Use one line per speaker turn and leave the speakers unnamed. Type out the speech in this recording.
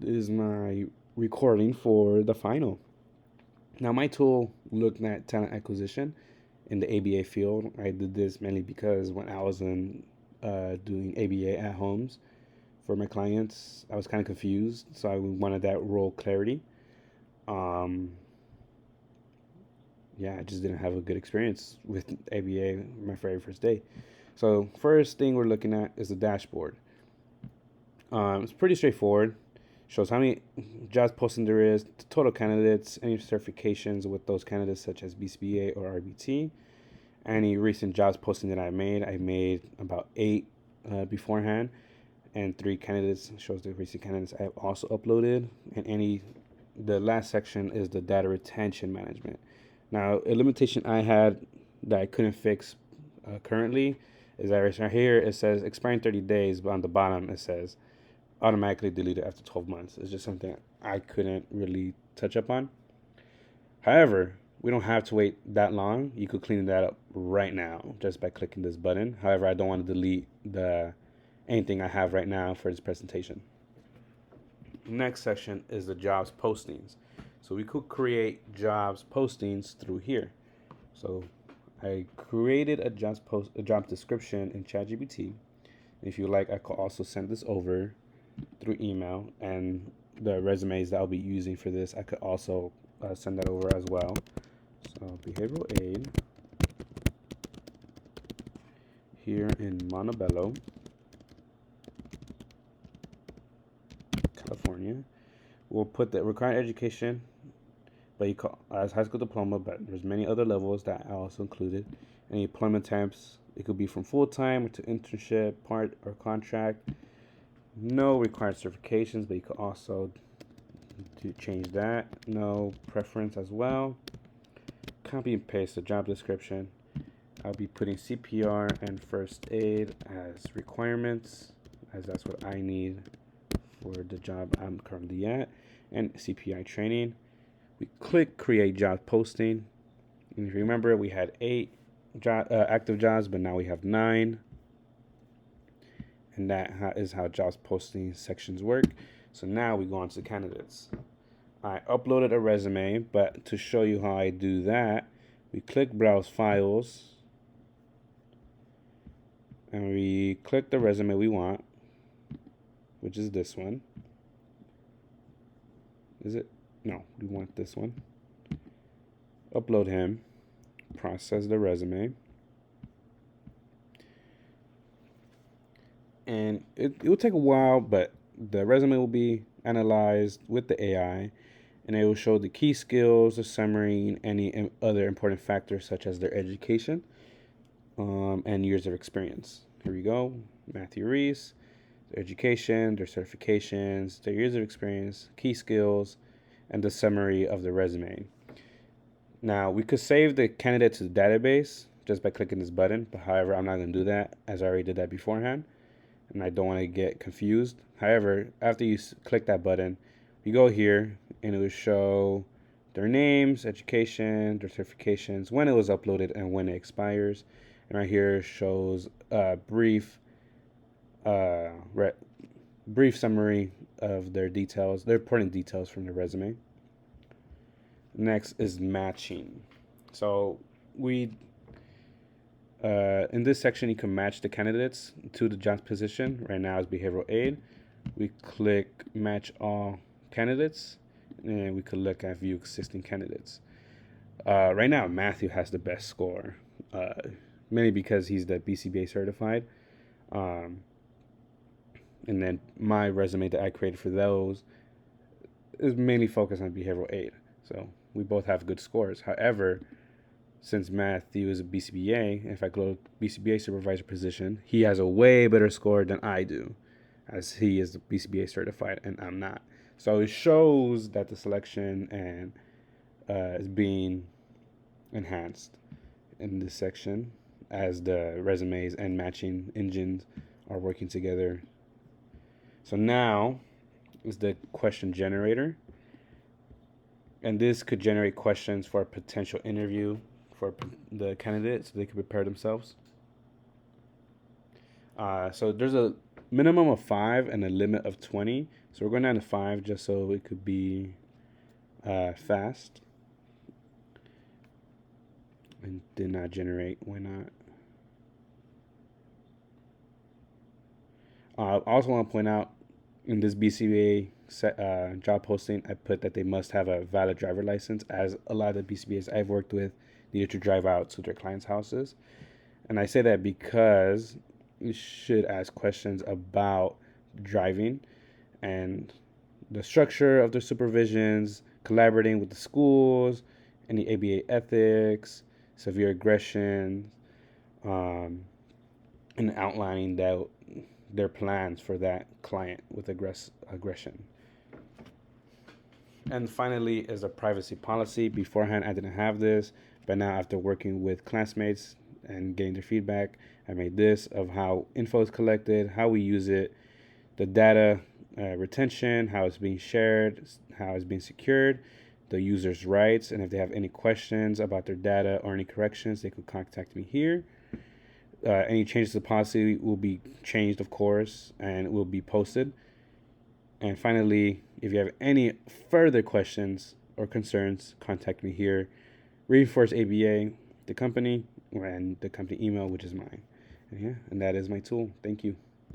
is my recording for the final. Now, my tool looked at talent acquisition in the ABA field. I did this mainly because when I was doing ABA at homes for my clients, I was kind of confused, so I wanted that role clarity. Um, yeah, I just didn't have a good experience with ABA my very first day. So, first thing we're looking at is the dashboard. It's pretty straightforward. Shows how many jobs posting there is, the total candidates, any certifications with those candidates such as BCBA or RBT, any recent jobs posting that I made. I made about 8 beforehand, and 3 candidates shows the recent candidates I have also uploaded. And the last section is the data retention management. Now, a limitation I had that I couldn't fix currently is that right here it says expiring 30 days, but on the bottom it says automatically deleted after 12 months. It's just something I couldn't really touch up on. However, we don't have to wait that long. You could clean that up right now just by clicking this button. However, I don't want to delete the anything I have right now for this presentation. Next section is the jobs postings. So we could create jobs postings through here. So I created a job description in ChatGPT. If you like, I could also send this over through email, and the resumes that I'll be using for this, I could also send that over as well. So behavioral aid here in Montebello, California. We'll put the required education, but you call as high school diploma, but there's many other levels that I also included. Any employment types, it could be from full time to internship, part or contract. No required certifications, but you could also change that. No preference as well. Copy and paste the job description. I'll be putting CPR and first aid as requirements, as that's what I need for the job I'm currently at, and CPI training. We click create job posting. And if you remember, we had 8 active jobs, but now we have 9. And that is how jobs posting sections work. So now we go on to candidates. I uploaded a resume, but to show you how I do that, we click browse files, and we click the resume we want, which is this one. Is it? No, we want this one. Upload him, process the resume, and it will take a while, but the resume will be analyzed with the AI, and it will show the key skills, the summary, and any other important factors such as their education and years of experience. Here we go. Matthew Reese, their education, their certifications, their years of experience, key skills, and the summary of the resume. Now, we could save the candidate to the database just by clicking this button, but however, I'm not going to do that as I already did that beforehand, and I don't want to get confused. However, after you click that button, you go here, and it will show their names, education, their certifications, when it was uploaded, and when it expires. And right here shows a brief summary of their details, their important details from the resume. Next is matching. So we in this section you can match the candidates to the job position. Right now is behavioral aid. We click match all candidates, and we could look at view existing candidates. Right now Matthew has the best score, mainly because he's the BCBA certified. Um, and then my resume that I created for those is mainly focused on behavioral aid. So we both have good scores. However, since Matthew is a BCBA, if I go to BCBA supervisor position, he has a way better score than I do, as he is BCBA certified and I'm not. So it shows that the selection and is being enhanced in this section as the resumes and matching engines are working together. So now is the question generator, and this could generate questions for a potential interview for the candidate so they can prepare themselves. So there's a minimum of 5 and a limit of 20. So we're going down to 5 just so it could be fast. And did not generate. Why not? I also want to point out in this BCBA job posting, I put that they must have a valid driver license, as a lot of the BCBAs I've worked with needed to drive out to their clients' houses. And I say that because you should ask questions about driving and the structure of the supervisions, collaborating with the schools, any ABA ethics, severe aggression, um, and outlining their plans for that client with aggression. And finally is a privacy policy. Beforehand, I didn't have this, but now after working with classmates and getting their feedback, I made this of how info is collected, how we use it, the data retention, how it's being shared, how it's being secured, the user's rights, and if they have any questions about their data or any corrections, they could contact me here. Any changes to the policy will be changed, of course, and will be posted. And finally, if you have any further questions or concerns, contact me here. Reinforce ABA, the company, and the company email, which is mine. And yeah, and that is my tool. Thank you.